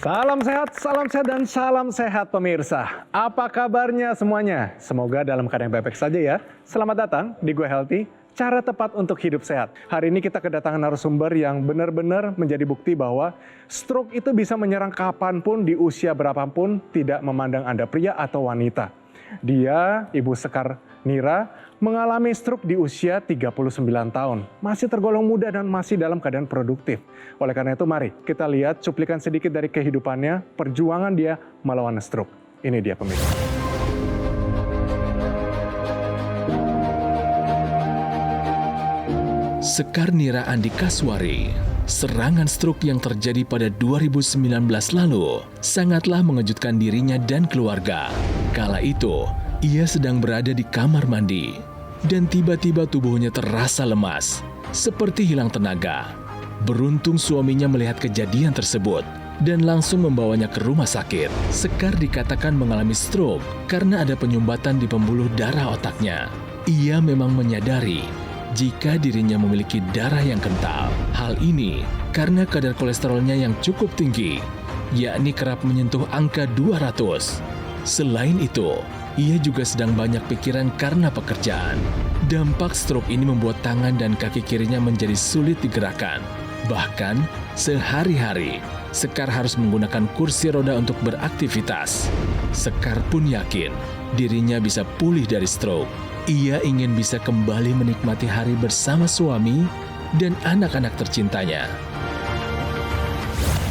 salam sehat dan salam sehat pemirsa. Apa kabarnya semuanya? Semoga dalam keadaan baik-baik saja ya. Selamat datang di Gue Healthy, cara tepat untuk hidup sehat. Hari ini kita kedatangan narasumber yang benar-benar menjadi bukti bahwa stroke itu bisa menyerang kapanpun, di usia berapapun, tidak memandang Anda pria atau wanita. Dia, Ibu Sekar Nira, mengalami stroke di usia 39 tahun. Masih tergolong muda dan masih dalam keadaan produktif. Oleh karena itu mari kita lihat cuplikan sedikit dari kehidupannya, perjuangan dia melawan stroke. Ini dia pemirsa. Sekar Nira Andikaswari, serangan stroke yang terjadi pada 2019 lalu sangatlah mengejutkan dirinya dan keluarga. Kala itu, ia sedang berada di kamar mandi dan tiba-tiba tubuhnya terasa lemas, seperti hilang tenaga. Beruntung suaminya melihat kejadian tersebut dan langsung membawanya ke rumah sakit. Sekar dikatakan mengalami stroke karena ada penyumbatan di pembuluh darah otaknya. Ia memang menyadari jika dirinya memiliki darah yang kental. Hal ini karena kadar kolesterolnya yang cukup tinggi, yakni kerap menyentuh angka 200. Selain itu, ia juga sedang banyak pikiran karena pekerjaan. Dampak stroke ini membuat tangan dan kaki kirinya menjadi sulit digerakkan. Bahkan, sehari-hari, Sekar harus menggunakan kursi roda untuk beraktivitas. Sekar pun yakin dirinya bisa pulih dari stroke. Ia ingin bisa kembali menikmati hari bersama suami dan anak-anak tercintanya.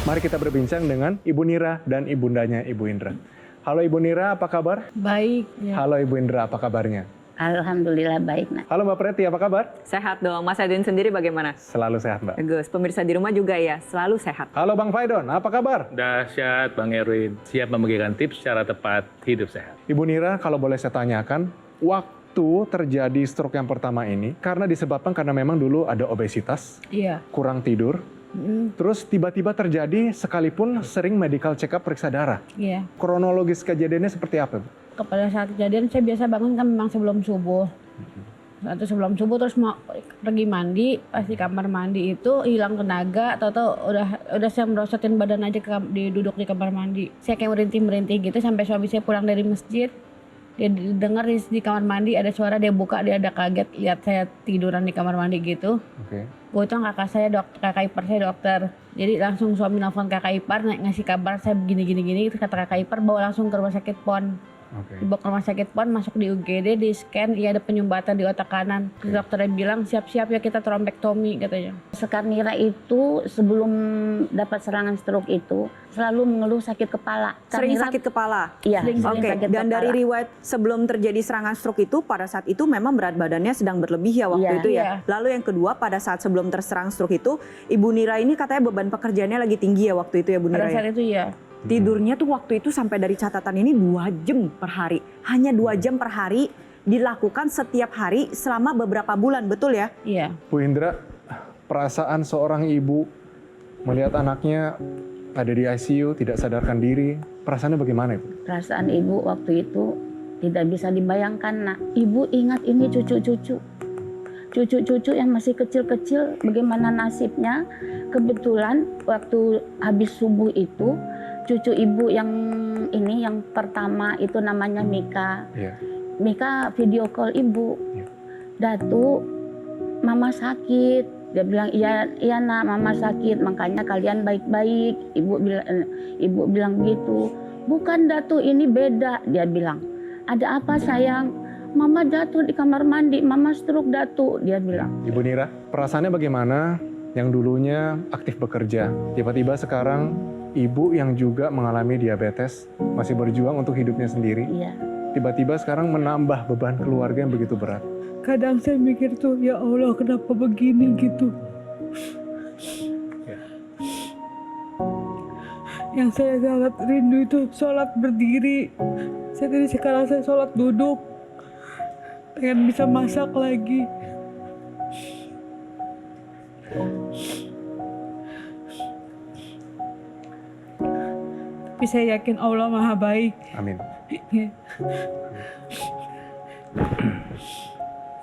Mari kita berbincang dengan Ibu Nira dan ibundanya Ibu Indra. Halo Ibu Nira, apa kabar? Baik. Ya. Halo Ibu Indra, apa kabarnya? Alhamdulillah baik, Nak. Halo Mbak Preti, apa kabar? Sehat dong. Mas Edwin sendiri bagaimana? Selalu sehat Mbak. Bagus. Pemirsa di rumah juga ya, selalu sehat. Halo Bang Faidon, apa kabar? Dahsyat Bang Erwin, siap membagikan tips cara tepat hidup sehat. Ibu Nira, kalau boleh saya tanyakan, waktu terjadi stroke yang pertama ini karena disebabkan karena memang dulu ada obesitas, Iya. kurang tidur, terus tiba-tiba terjadi sekalipun sering medical check up periksa darah. Iya. Kronologis kejadiannya seperti apa, Bu? Pada saat kejadian saya biasa bangun kan memang sebelum subuh. Atau sebelum subuh terus mau pergi mandi, pas di kamar mandi itu hilang tenaga, tahu-tahu udah saya merosotin badan aja duduk di kamar mandi. Saya kayak merintih-merintih gitu sampai suami saya pulang dari masjid. Dia dengar di kamar mandi ada suara, dia buka, dia ada kaget lihat saya tiduran di kamar mandi gitu. Oke. Gue itu kakak saya kakak ipar saya dokter. Jadi langsung suami nelfon kakak ipar ngasih kabar saya gini. Terus kata kakak ipar bawa langsung ke rumah sakit PON. Dibawa ke rumah sakit PON, masuk di UGD, di scan, iya ada penyumbatan di otak kanan. Terus dokternya bilang siap-siap ya kita trombektomi katanya. Sekar Nira itu sebelum dapat serangan stroke itu selalu mengeluh sakit kepala. Sering sakit kepala? Iya, Oke. sakit Dan kepala. dari riwayat sebelum terjadi serangan stroke itu, pada saat itu memang berat badannya sedang berlebih ya waktu Iya. itu ya. Iya. Lalu yang kedua, pada saat sebelum terserang stroke itu, Ibu Nira ini katanya beban pekerjaannya lagi tinggi ya waktu itu ya Bu Nira Pada ya? saat itu ya. Tidurnya tuh waktu itu sampai dari catatan ini 2 jam per hari. Hanya 2 jam per hari dilakukan setiap hari selama beberapa bulan, betul ya? Iya. Bu Indra, perasaan seorang ibu melihat anaknya ada di ICU, tidak sadarkan diri, perasaannya bagaimana Ibu? Perasaan ibu waktu itu tidak bisa dibayangkan, Nak. Ibu ingat ini cucu-cucu. Cucu-cucu yang masih kecil-kecil bagaimana nasibnya. Kebetulan waktu habis subuh itu cucu ibu yang ini yang pertama itu namanya Mika. Iya. Mika video call ibu. Iya. Datu, mama sakit. Dia bilang iya nak, mama sakit. Makanya kalian baik-baik. Ibu bilang begitu. Bukan Datu, ini beda. Dia bilang. Ada apa sayang? Mama jatuh di kamar mandi. Mama stroke Datu. Dia bilang. Ibu Nira, perasaannya bagaimana yang dulunya aktif bekerja, tiba-tiba sekarang ibu yang juga mengalami diabetes, masih berjuang untuk hidupnya sendiri, Iya. tiba-tiba sekarang menambah beban keluarga yang begitu berat. Kadang saya mikir tuh, ya Allah kenapa begini gitu. Yang saya sangat rindu itu sholat berdiri. Sekarang saya sholat duduk. Pengen bisa masak lagi. Tapi saya yakin Allah Maha Baik. Amin.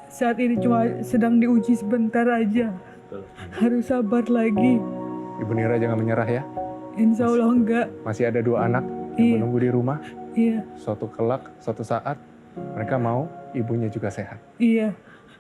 Saat ini cuma sedang diuji sebentar aja. Harus sabar lagi. Ibu Nira jangan menyerah ya. Insya Allah enggak. Masih ada 2 anak yang Iya. menunggu di rumah. Iya, Suatu kelak, suatu saat mereka mau ibunya juga sehat. iya.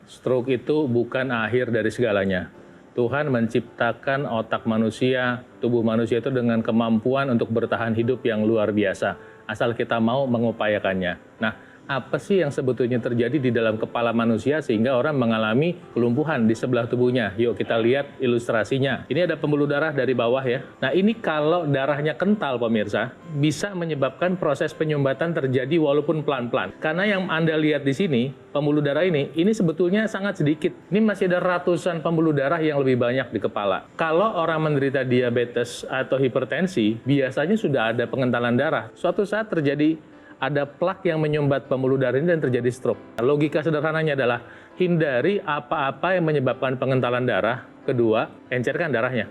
Stroke itu bukan akhir dari segalanya. Tuhan menciptakan otak manusia, tubuh manusia itu dengan kemampuan untuk bertahan hidup yang luar biasa. Asal kita mau mengupayakannya. Nah, apa sih yang sebetulnya terjadi di dalam kepala manusia sehingga orang mengalami kelumpuhan di sebelah tubuhnya? Yuk kita lihat ilustrasinya. Ini ada pembuluh darah dari bawah ya. Nah ini kalau darahnya kental pemirsa, bisa menyebabkan proses penyumbatan terjadi walaupun pelan-pelan. Karena yang Anda lihat di sini, pembuluh darah ini sebetulnya sangat sedikit. Ini masih ada ratusan pembuluh darah yang lebih banyak di kepala. Kalau orang menderita diabetes atau hipertensi, biasanya sudah ada pengentalan darah. Suatu saat terjadi ada plak yang menyumbat pembuluh darah ini dan terjadi stroke. Logika sederhananya adalah hindari apa-apa yang menyebabkan pengentalan darah. Kedua, encerkan darahnya.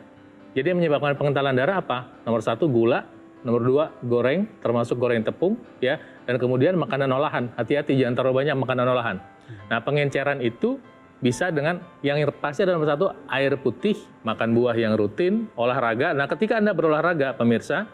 Jadi yang menyebabkan pengentalan darah apa? Nomor 1 gula, nomor 2 goreng, termasuk goreng tepung, ya. Dan kemudian makanan olahan. Hati-hati jangan terlalu banyak makanan olahan. Nah, pengenceran itu bisa dengan yang pasti ada nomor 1 air putih, makan buah yang rutin, olahraga. Nah, ketika Anda berolahraga, pemirsa,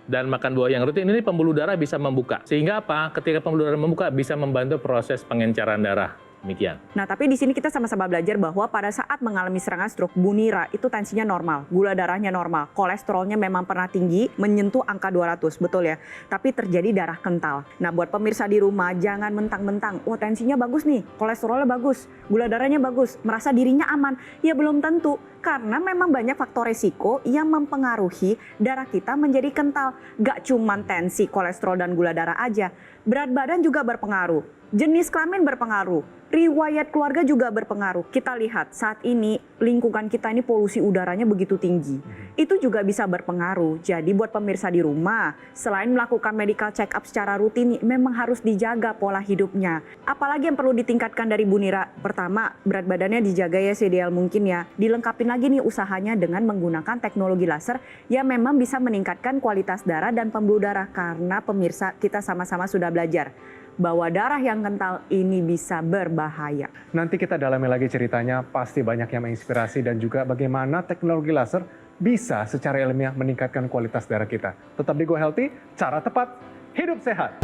dan makan buah yang rutin, ini pembuluh darah bisa membuka. Sehingga apa? Ketika pembuluh darah membuka, bisa membantu proses pengenceran darah. Demikian. Nah, tapi di sini kita sama-sama belajar bahwa pada saat mengalami serangan stroke, Bu Nira itu tensinya normal, gula darahnya normal, kolesterolnya memang pernah tinggi, menyentuh angka 200, betul ya? Tapi terjadi darah kental. Nah, buat pemirsa di rumah, jangan mentang-mentang, wah tensinya bagus nih, kolesterolnya bagus, gula darahnya bagus, merasa dirinya aman. Ya belum tentu, karena memang banyak faktor resiko yang mempengaruhi darah kita menjadi kental. Gak cuman tensi, kolesterol, dan gula darah aja, berat badan juga berpengaruh. Jenis kelamin berpengaruh, riwayat keluarga juga berpengaruh. Kita lihat saat ini lingkungan kita ini polusi udaranya begitu tinggi. Itu juga bisa berpengaruh. Jadi buat pemirsa di rumah, selain melakukan medical check up secara rutin, memang harus dijaga pola hidupnya. Apalagi yang perlu ditingkatkan dari Bu Nira? Pertama, berat badannya dijaga ya seideal mungkin ya. Dilengkapin lagi nih usahanya dengan menggunakan teknologi laser yang memang bisa meningkatkan kualitas darah dan pembuluh darah. Karena pemirsa kita sama-sama sudah belajar bahwa darah yang kental ini bisa berbahaya. Nanti kita dalami lagi ceritanya, pasti banyak yang menginspirasi dan juga bagaimana teknologi laser bisa secara ilmiah meningkatkan kualitas darah kita. Tetap di Go Healthy, cara tepat, hidup sehat.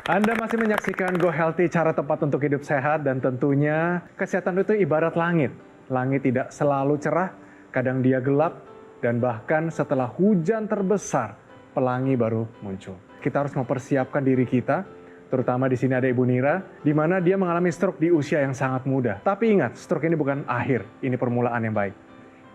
Anda masih menyaksikan Go Healthy, cara tepat untuk hidup sehat, dan tentunya kesehatan itu ibarat langit. Langit tidak selalu cerah, kadang dia gelap, dan bahkan setelah hujan terbesar, pelangi baru muncul. Kita harus mempersiapkan diri kita, terutama di sini ada Ibu Nira, di mana dia mengalami stroke di usia yang sangat muda. Tapi ingat, stroke ini bukan akhir, ini permulaan yang baik.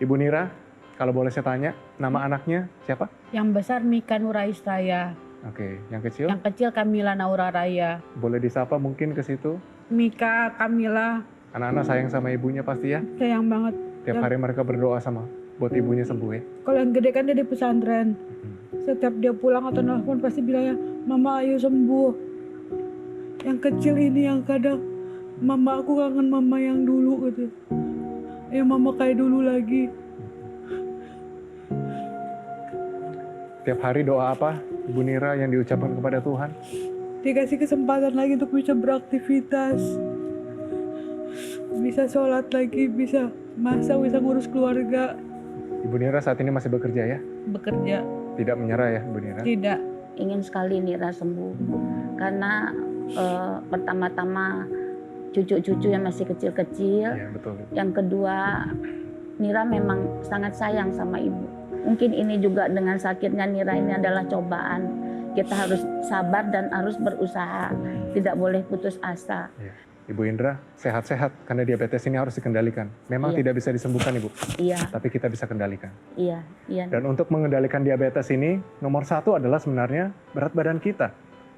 Ibu Nira, kalau boleh saya tanya, nama anaknya siapa? Yang besar Mika Nuraistaya, Oke, yang kecil? yang kecil Kamila Naura Raya. Boleh disapa mungkin ke situ? Mika, Kamila, Anak-anak sayang sama ibunya pasti ya? sayang banget. Tiap hari mereka berdoa sama buat ibunya sembuh ya? Kalau yang gede kan dia di pesantren. Setiap dia pulang atau nelfon pasti bilangnya, Mama ayo sembuh. Yang kecil ini yang kadang, Mama aku kangen Mama yang dulu gitu. Ayo Mama kayak dulu lagi. Tiap hari doa apa, Ibu Nira, yang diucapkan kepada Tuhan? Dikasih kesempatan lagi untuk bisa beraktivitas. Bisa sholat lagi, bisa masak, bisa ngurus keluarga. Ibu Nira saat ini masih bekerja ya? Bekerja, Tidak menyerah ya, Ibu Nira? tidak. Ingin sekali Nira sembuh karena pertama-tama cucu-cucu yang masih kecil-kecil, Iya, betul. yang kedua Nira memang sangat sayang sama ibu. Mungkin ini juga dengan sakitnya Nira ini adalah cobaan. Kita harus sabar dan harus berusaha, tidak boleh putus asa. Iya. Ibu Indra, sehat-sehat karena diabetes ini harus dikendalikan. Memang Iya. tidak bisa disembuhkan Ibu, Iya, tapi kita bisa kendalikan. iya, iya. Dan untuk mengendalikan diabetes ini, nomor 1 adalah sebenarnya berat badan kita.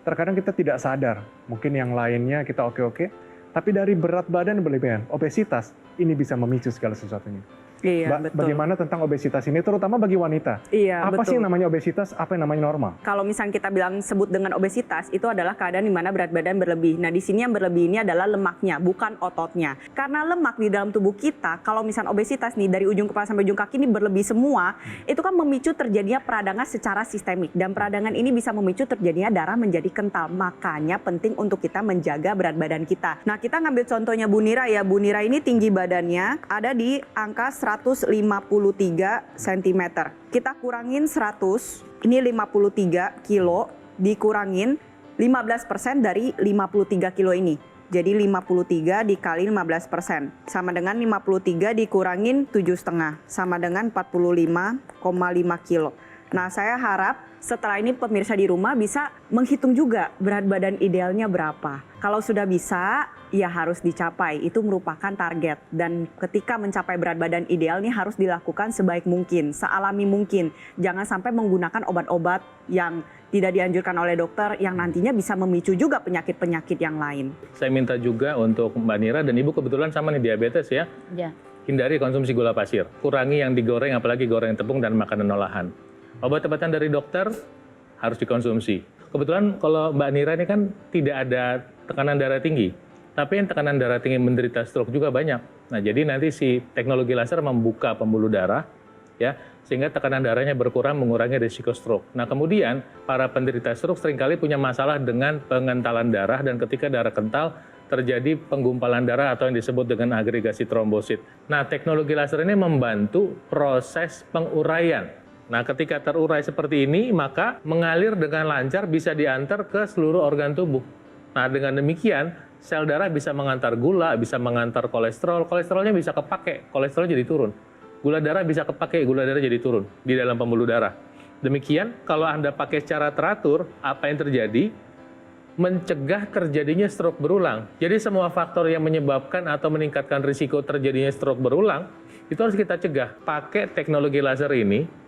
Terkadang kita tidak sadar, mungkin yang lainnya kita oke-oke, tapi dari berat badan berlebihan, obesitas, ini bisa memicu segala sesuatunya. Iya, Mbak, betul. bagaimana tentang obesitas ini, terutama bagi wanita? Iya, Apa sih betul. yang namanya obesitas, apa yang namanya normal? Kalau misalnya kita bilang sebut dengan obesitas, itu adalah keadaan di mana berat badan berlebih. Nah, di sini yang berlebih ini adalah lemaknya, bukan ototnya. Karena lemak di dalam tubuh kita, kalau misalnya obesitas nih dari ujung kepala sampai ujung kaki ini berlebih semua, itu kan memicu terjadinya peradangan secara sistemik. Dan peradangan ini bisa memicu terjadinya darah menjadi kental. Makanya penting untuk kita menjaga berat badan kita. Nah, kita ngambil contohnya Bu Nira ya. Bu Nira ini tinggi badannya ada di angka 153 cm. Kita kurangin 100, ini 53 kilo, dikurangin 15% dari 53 kilo ini. Jadi 53 dikali 15%, sama dengan 53 dikurangin 7,5, sama dengan 45,5 kilo. Nah, saya harap setelah ini pemirsa di rumah bisa menghitung juga berat badan idealnya berapa. Kalau sudah bisa, ya harus dicapai. Itu merupakan target. Dan ketika mencapai berat badan ideal ini harus dilakukan sebaik mungkin, sealami mungkin. Jangan sampai menggunakan obat-obat yang tidak dianjurkan oleh dokter yang nantinya bisa memicu juga penyakit-penyakit yang lain. Saya minta juga untuk Mbak Nira dan Ibu kebetulan sama nih diabetes ya. Ya. Hindari konsumsi gula pasir. Kurangi yang digoreng, apalagi goreng tepung dan makanan olahan. Obat-obatan dari dokter harus dikonsumsi. Kebetulan kalau Mbak Nira ini kan tidak ada tekanan darah tinggi. Tapi yang tekanan darah tinggi menderita stroke juga banyak. Nah, jadi nanti si teknologi laser membuka pembuluh darah, ya, sehingga tekanan darahnya berkurang, mengurangi risiko stroke. Nah, kemudian para penderita stroke seringkali punya masalah dengan pengentalan darah, dan ketika darah kental, terjadi penggumpalan darah atau yang disebut dengan agregasi trombosit. Nah, teknologi laser ini membantu proses penguraian. Nah, ketika terurai seperti ini, maka mengalir dengan lancar bisa diantar ke seluruh organ tubuh. Nah, dengan demikian, sel darah bisa mengantar gula, bisa mengantar kolesterol, kolesterolnya bisa kepake, kolesterol jadi turun. Gula darah bisa kepake, gula darah jadi turun di dalam pembuluh darah. Demikian, kalau Anda pakai secara teratur, apa yang terjadi? Mencegah terjadinya stroke berulang. Jadi semua faktor yang menyebabkan atau meningkatkan risiko terjadinya stroke berulang, itu harus kita cegah. Pakai teknologi laser ini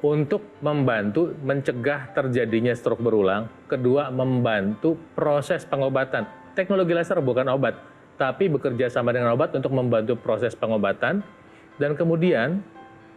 untuk membantu mencegah terjadinya stroke berulang. Kedua, membantu proses pengobatan. Teknologi laser bukan obat, tapi bekerja sama dengan obat untuk membantu proses pengobatan. Dan kemudian,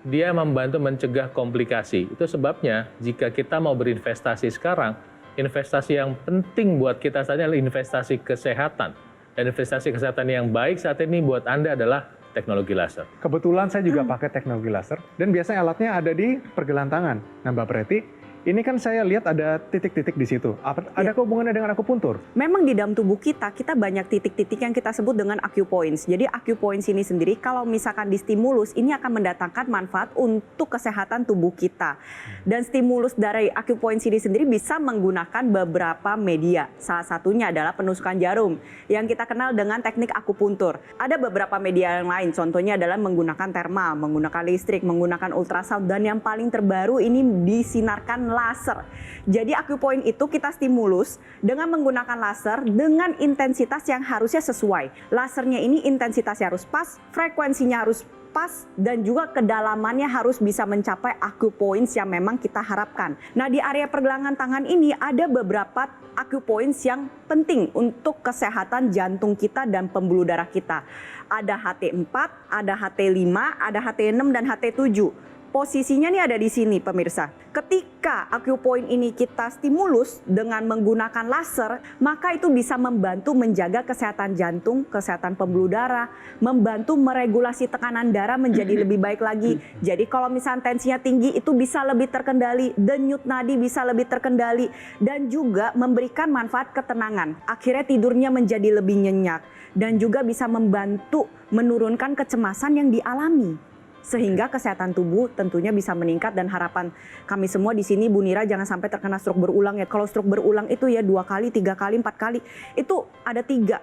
dia membantu mencegah komplikasi. Itu sebabnya, jika kita mau berinvestasi sekarang, investasi yang penting buat kita saja adalah investasi kesehatan. Dan investasi kesehatan yang baik saat ini buat Anda adalah teknologi laser. Kebetulan saya juga pakai teknologi laser, dan biasanya alatnya ada di pergelangan tangan. Nah, Mbak Preti, ini kan saya lihat ada titik-titik di situ. Ada hubungannya dengan akupuntur? Memang di dalam tubuh kita banyak titik-titik yang kita sebut dengan acupoints. Jadi acupoints ini sendiri kalau misalkan distimulus, ini akan mendatangkan manfaat untuk kesehatan tubuh kita. Dan stimulus dari acupoints ini sendiri bisa menggunakan beberapa media. Salah satunya adalah penusukan jarum yang kita kenal dengan teknik akupuntur. Ada beberapa media yang lain, contohnya adalah menggunakan termal, menggunakan listrik, menggunakan ultrasound, dan yang paling terbaru ini disinarkan laser. Jadi acupoint itu kita stimulus dengan menggunakan laser dengan intensitas yang harusnya sesuai. Lasernya ini intensitasnya harus pas, frekuensinya harus pas, dan juga kedalamannya harus bisa mencapai acupoints yang memang kita harapkan. Nah, di area pergelangan tangan ini ada beberapa acupoints yang penting untuk kesehatan jantung kita dan pembuluh darah kita. Ada HT4, ada HT5, ada HT6, dan HT7. Posisinya nih ada di sini pemirsa. Ketika acupoint ini kita stimulus dengan menggunakan laser, maka itu bisa membantu menjaga kesehatan jantung, kesehatan pembuluh darah, membantu meregulasi tekanan darah menjadi lebih baik lagi. Jadi kalau misalnya tensinya tinggi itu bisa lebih terkendali, denyut nadi bisa lebih terkendali, dan juga memberikan manfaat ketenangan. Akhirnya tidurnya menjadi lebih nyenyak, dan juga bisa membantu menurunkan kecemasan yang dialami. Sehingga kesehatan tubuh tentunya bisa meningkat, dan harapan kami semua di sini Bu Nira jangan sampai terkena stroke berulang ya. Kalau stroke berulang itu ya 2 kali, 3 kali, 4 kali. Itu ada 3.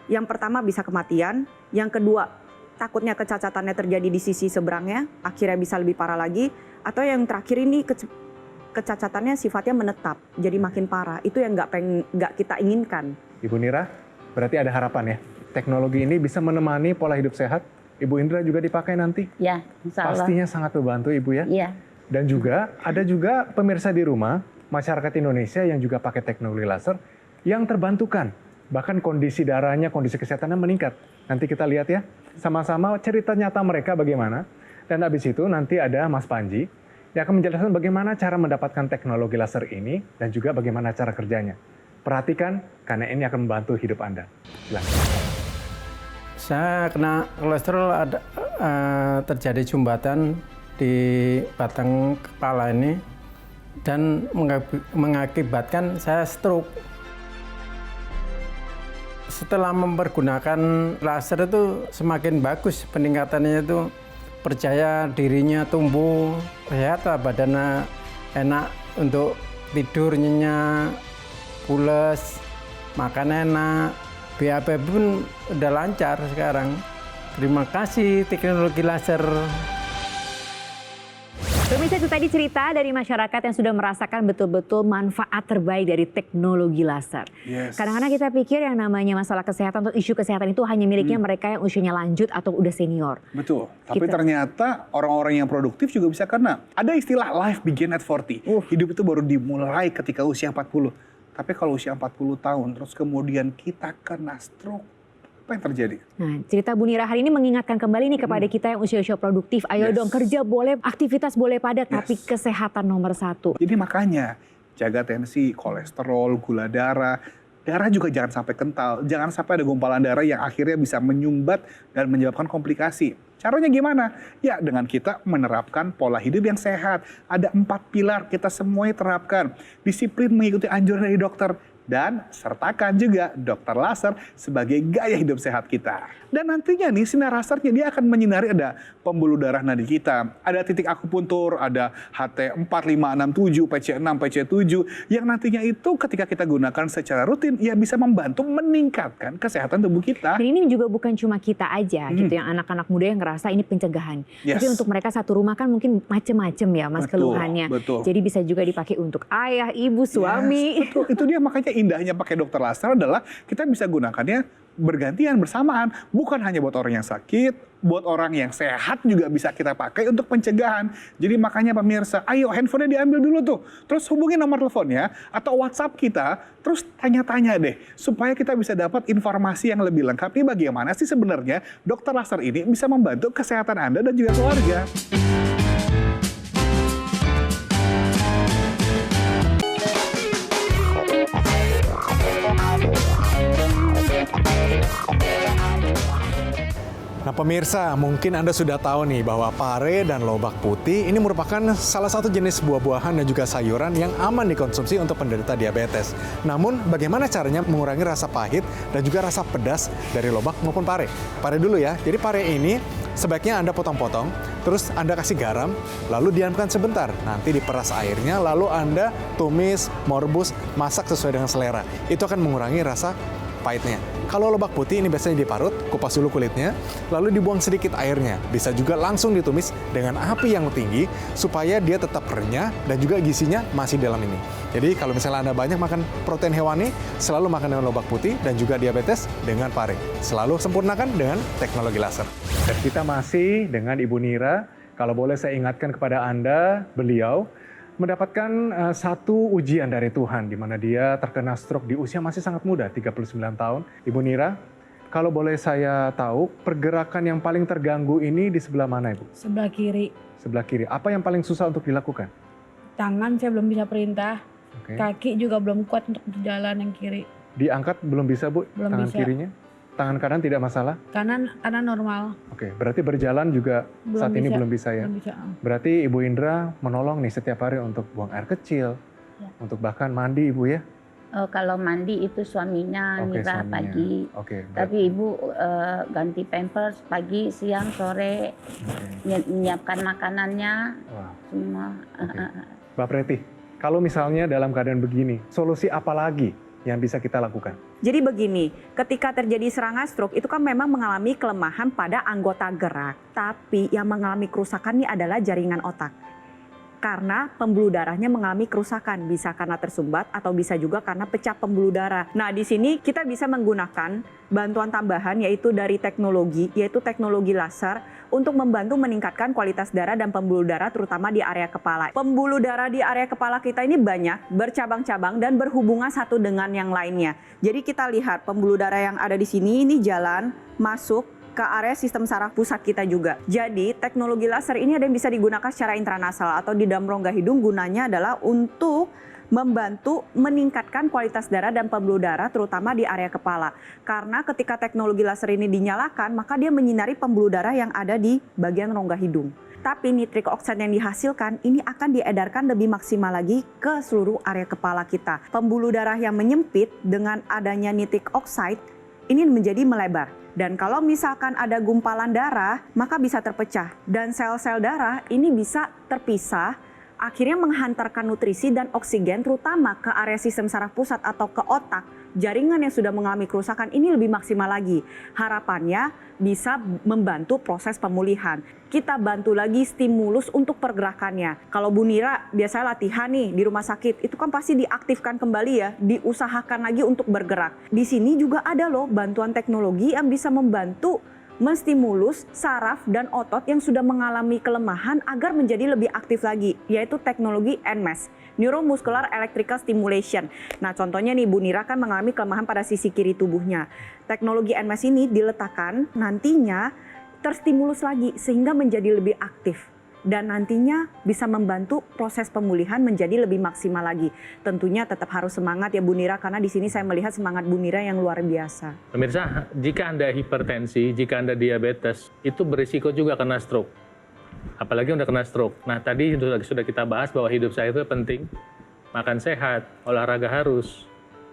Yang pertama bisa kematian, yang kedua takutnya kecacatannya terjadi di sisi seberangnya, akhirnya bisa lebih parah lagi. Atau yang terakhir ini kecacatannya sifatnya menetap, jadi makin parah. Itu yang nggak kita inginkan. Ibu Nira, berarti ada harapan ya? Teknologi ini bisa menemani pola hidup sehat? Ibu Indra juga dipakai nanti? Ya, insya Allah. Pastinya sangat membantu Ibu ya? Iya. Dan juga ada pemirsa di rumah, masyarakat Indonesia yang juga pakai teknologi laser yang terbantukan Bahkan kondisi darahnya, kondisi kesehatannya meningkat. Nanti kita lihat ya, sama-sama cerita nyata mereka bagaimana. Dan habis itu nanti ada Mas Panji yang akan menjelaskan bagaimana cara mendapatkan teknologi laser ini dan juga bagaimana cara kerjanya. Perhatikan, karena ini akan membantu hidup Anda. Silahkan. Saya kena kolesterol, ada terjadi sumbatan di batang kepala ini dan mengakibatkan saya stroke. Setelah mempergunakan laser itu semakin bagus peningkatannya, itu percaya dirinya tumbuh, sehat, badannya enak untuk tidur nyenyak, pules, makan enak, BAB pun udah lancar sekarang. Terima kasih teknologi laser. Pemirsa, itu tadi cerita dari masyarakat yang sudah merasakan betul-betul manfaat terbaik dari teknologi laser. Kadang-kadang kita pikir yang namanya masalah kesehatan atau isu kesehatan itu hanya miliknya mereka yang usianya lanjut atau udah senior. Betul, tapi ternyata orang-orang yang produktif juga bisa kena. Ada istilah life begin at 40. Hidup itu baru dimulai ketika usia 40. Tapi kalau usia 40 tahun, terus kemudian kita kena stroke, apa yang terjadi? Nah, cerita Bu Nira hari ini mengingatkan kembali nih kepada kita yang usia-usia produktif. Ayo dong, kerja boleh, aktivitas boleh padat, tapi kesehatan nomor 1. Jadi makanya jaga tensi, kolesterol, gula darah. Darah juga jangan sampai kental. Jangan sampai ada gumpalan darah yang akhirnya bisa menyumbat dan menyebabkan komplikasi. Caranya gimana? Ya dengan kita menerapkan pola hidup yang sehat. Ada 4 pilar kita semuanya terapkan. Disiplin mengikuti anjuran dari dokter. Dan sertakan juga dokter laser sebagai gaya hidup sehat kita. Dan nantinya nih sinar lasernya dia akan menyinari ada pembuluh darah nadi kita. Ada titik akupuntur, ada HT4, 5, 6, 7, PC6, PC7. Yang nantinya itu ketika kita gunakan secara rutin, ya bisa membantu meningkatkan kesehatan tubuh kita. Dan ini juga bukan cuma kita aja gitu, yang anak-anak muda yang ngerasa ini pencegahan. Tapi untuk mereka satu rumah kan mungkin macem-macem ya Mas keluhannya. Jadi bisa juga dipakai untuk ayah, ibu, suami. Betul, itu dia makanya indahnya pakai dokter laser adalah kita bisa gunakannya bergantian bersamaan. Bukan hanya buat orang yang sakit, buat orang yang sehat juga bisa kita pakai untuk pencegahan. Jadi makanya pemirsa, ayo handphonenya diambil dulu tuh. Terus hubungi nomor teleponnya atau WhatsApp kita. Terus tanya-tanya deh. Supaya kita bisa dapat informasi yang lebih lengkap. Nih bagaimana sih sebenarnya dokter laser ini bisa membantu kesehatan Anda dan juga keluarga. Nah pemirsa, mungkin Anda sudah tahu nih bahwa pare dan lobak putih ini merupakan salah satu jenis buah-buahan dan juga sayuran yang aman dikonsumsi untuk penderita diabetes. Namun bagaimana caranya mengurangi rasa pahit dan juga rasa pedas dari lobak maupun pare? Pare dulu ya, jadi pare ini sebaiknya Anda potong-potong, terus Anda kasih garam, lalu diamkan sebentar. Nanti diperas airnya, lalu Anda tumis, merebus, masak sesuai dengan selera. Itu akan mengurangi rasa pahitnya. Kalau lobak putih ini biasanya diparut, kupas dulu kulitnya, lalu dibuang sedikit airnya. Bisa juga langsung ditumis dengan api yang tinggi supaya dia tetap renyah dan juga gizinya masih dalam ini. Jadi kalau misalnya Anda banyak makan protein hewani, selalu makan dengan lobak putih dan juga diabetes dengan pare. Selalu sempurnakan dengan teknologi laser. Dan kita masih dengan Ibu Nira. Kalau boleh saya ingatkan kepada Anda, beliau mendapatkan satu ujian dari Tuhan, di mana dia terkena stroke di usia masih sangat muda, 39 tahun. Ibu Nira, kalau boleh saya tahu, pergerakan yang paling terganggu ini di sebelah mana, Ibu? Sebelah kiri. Sebelah kiri. Apa yang paling susah untuk dilakukan? Tangan saya belum bisa perintah. Kaki juga belum kuat untuk berjalan yang kiri. Diangkat belum bisa, Bu? Belum tangan bisa. kirinya? Tangan kanan tidak masalah? Kanan normal. Oke, berarti berjalan juga saat ini belum bisa ya? Belum bisa. Berarti Ibu Indra menolong nih setiap hari untuk buang air kecil, untuk bahkan mandi, Ibu ya? Kalau mandi itu suaminya Nira pagi. Tapi ibu ganti pampers pagi, siang, sore, menyiapkan makanannya, semua. Mbak Preti, kalau misalnya dalam keadaan begini, solusi apa lagi yang bisa kita lakukan? Jadi begini, ketika terjadi serangan stroke itu kan memang mengalami kelemahan pada anggota gerak. Tapi yang mengalami kerusakan ini adalah jaringan otak. karena pembuluh darahnya mengalami kerusakan, bisa karena tersumbat atau bisa juga karena pecah pembuluh darah. Nah, di sini kita bisa menggunakan bantuan tambahan yaitu dari teknologi laser untuk membantu meningkatkan kualitas darah dan pembuluh darah terutama di area kepala. Pembuluh darah di area kepala kita ini banyak, bercabang-cabang dan berhubungan satu dengan yang lainnya. Jadi kita lihat pembuluh darah yang ada di sini ini jalan masuk ke area sistem saraf pusat kita juga. Jadi teknologi laser ini ada yang bisa digunakan secara intranasal atau di dalam rongga hidung, gunanya adalah untuk membantu meningkatkan kualitas darah dan pembuluh darah terutama di area kepala. Karena ketika teknologi laser ini dinyalakan, maka dia menyinari pembuluh darah yang ada di bagian rongga hidung. Tapi nitric oxide yang dihasilkan ini akan diedarkan lebih maksimal lagi ke seluruh area kepala kita. Pembuluh darah yang menyempit dengan adanya nitric oxide ini menjadi melebar. Dan kalau misalkan ada gumpalan darah, maka bisa terpecah. Dan sel-sel darah ini bisa terpisah, akhirnya menghantarkan nutrisi dan oksigen terutama ke area sistem saraf pusat atau ke otak. Jaringan yang sudah mengalami kerusakan ini lebih maksimal lagi. Harapannya bisa membantu proses pemulihan. Kita bantu lagi stimulus untuk pergerakannya. Kalau Bu Nira biasanya latihan nih di rumah sakit, itu kan pasti diaktifkan kembali ya, diusahakan lagi untuk bergerak. Di sini juga ada loh bantuan teknologi yang bisa membantu menstimulus saraf dan otot yang sudah mengalami kelemahan agar menjadi lebih aktif lagi, yaitu teknologi NMES, Neuromuscular Electrical Stimulation. Nah, contohnya nih Bu Nira kan mengalami kelemahan pada sisi kiri tubuhnya. Teknologi NMES ini diletakkan nantinya terstimulus lagi sehingga menjadi lebih aktif. Dan nantinya bisa membantu proses pemulihan menjadi lebih maksimal lagi. Tentunya tetap harus semangat ya Bu Nira, karena di sini saya melihat semangat Bu Nira yang luar biasa. Pemirsa, jika Anda hipertensi, jika Anda diabetes, itu berisiko juga kena stroke. Apalagi udah kena stroke. Nah, tadi sudah kita bahas bahwa hidup sehat itu penting. Makan sehat, olahraga harus,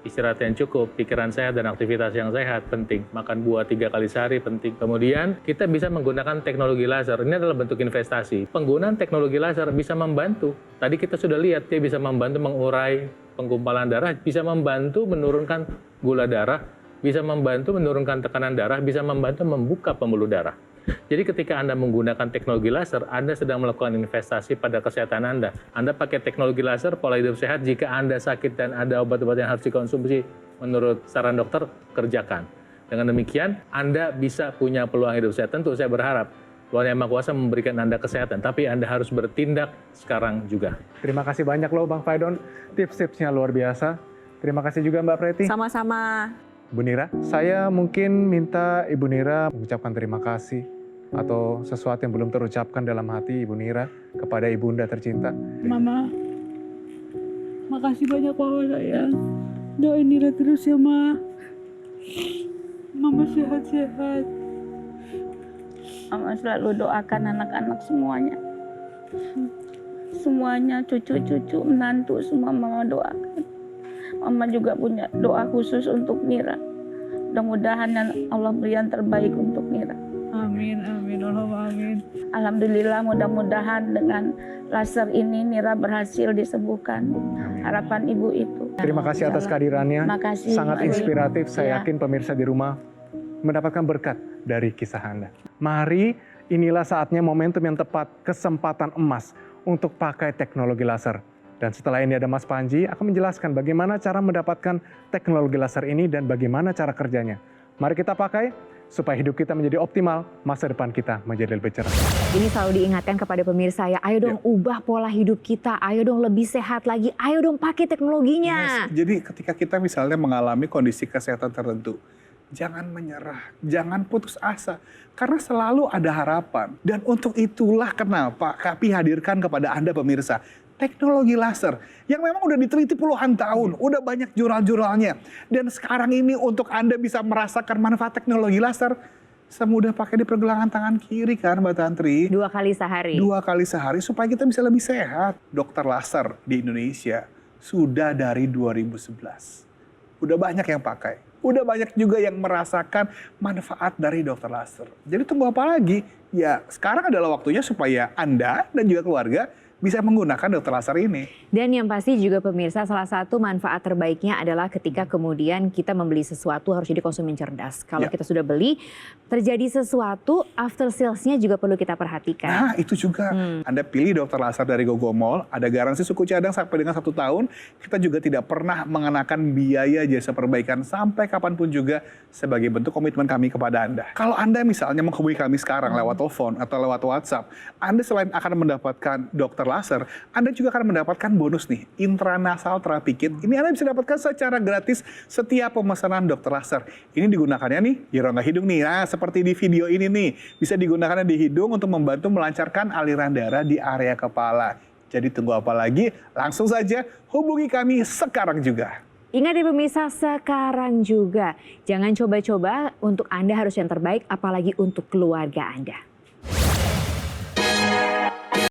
istirahat yang cukup, pikiran sehat dan aktivitas yang sehat penting. Makan buah 3 kali sehari penting. Kemudian kita bisa menggunakan teknologi laser. Ini adalah bentuk investasi. Penggunaan teknologi laser bisa membantu. Tadi kita sudah lihat dia bisa membantu mengurai penggumpalan darah, bisa membantu menurunkan gula darah, bisa membantu menurunkan tekanan darah, bisa membantu membuka pembuluh darah. Jadi ketika Anda menggunakan teknologi laser, Anda sedang melakukan investasi pada kesehatan Anda. Anda pakai teknologi laser, pola hidup sehat, jika Anda sakit dan ada obat-obat yang harus dikonsumsi menurut saran dokter, kerjakan. Dengan demikian, Anda bisa punya peluang hidup sehat. Tentu saya berharap Tuhan Yang Maha Kuasa memberikan Anda kesehatan, tapi Anda harus bertindak sekarang juga. Terima kasih banyak loh Bang Faidon, tips-tipsnya luar biasa. Terima kasih juga Mbak Preti. Sama-sama. Bu Nira, saya mungkin minta Ibu Nira mengucapkan terima kasih atau sesuatu yang belum terucapkan dalam hati Ibu Nira kepada Ibunda tercinta. Mama, makasih banyak Mama sayang. Doain Nira terus ya Ma. Mama sehat-sehat. Mama selalu doakan anak-anak semuanya. Semuanya, cucu-cucu, menantu, semua Mama doakan. Mama juga punya doa khusus untuk Nira. Mudah-mudahan Allah beri yang terbaik untuk Nira. Amin, amin, Allahumma amin. Alhamdulillah, mudah-mudahan dengan laser ini Nira berhasil disembuhkan. Harapan Ibu itu. Terima kasih atas kehadirannya. Terima kasih. Sangat inspiratif. Saya Ya. yakin pemirsa di rumah mendapatkan berkat dari kisah Anda. Mari, inilah saatnya momentum yang tepat, kesempatan emas untuk pakai teknologi laser. Dan setelah ini ada Mas Panji akan menjelaskan bagaimana cara mendapatkan teknologi laser ini dan bagaimana cara kerjanya. Mari kita pakai supaya hidup kita menjadi optimal, masa depan kita menjadi lebih cerah. Ini selalu diingatkan kepada pemirsa ya, ayo dong ubah pola hidup kita, ayo dong lebih sehat lagi, ayo dong pakai teknologinya. Yes. Jadi ketika kita misalnya mengalami kondisi kesehatan tertentu, jangan menyerah, jangan putus asa, karena selalu ada harapan. Dan untuk itulah kenapa kami hadirkan kepada Anda pemirsa, teknologi laser yang memang udah diteliti puluhan tahun, udah banyak jurnal-jurnalnya. Dan sekarang ini untuk Anda bisa merasakan manfaat teknologi laser, semudah pakai di pergelangan tangan kiri kan Mbak Tantri. 2 kali sehari. 2 kali sehari supaya kita bisa lebih sehat. Dokter laser di Indonesia sudah dari 2011. Udah banyak yang pakai. Udah banyak juga yang merasakan manfaat dari dokter laser. Jadi tunggu apa lagi? Ya sekarang adalah waktunya supaya Anda dan juga keluarga bisa menggunakan dokter laser ini. Dan yang pasti juga pemirsa, salah satu manfaat terbaiknya adalah ketika kemudian kita membeli sesuatu harus jadi konsumen cerdas. Kalau kita sudah beli, terjadi sesuatu, after sales-nya juga perlu kita perhatikan. Nah itu juga, Anda pilih dokter laser dari Gogo Mall, ada garansi suku cadang sampai dengan 1 tahun. Kita juga tidak pernah mengenakan biaya jasa perbaikan sampai kapanpun juga sebagai bentuk komitmen kami kepada Anda. Kalau Anda misalnya menghubungi kami sekarang lewat telepon atau lewat WhatsApp, Anda selain akan mendapatkan dokter laser, Anda juga akan mendapatkan bonus nih, intranasal therapy kit. Ini Anda bisa dapatkan secara gratis setiap pemesanan dokter laser. Ini digunakannya nih di rongga hidung nih, nah seperti di video ini nih, bisa digunakan di hidung untuk membantu melancarkan aliran darah di area kepala. Jadi tunggu apa lagi? Langsung saja hubungi kami sekarang juga. Ingat ya pemirsa, sekarang juga. Jangan coba-coba, untuk Anda harus yang terbaik, apalagi untuk keluarga Anda.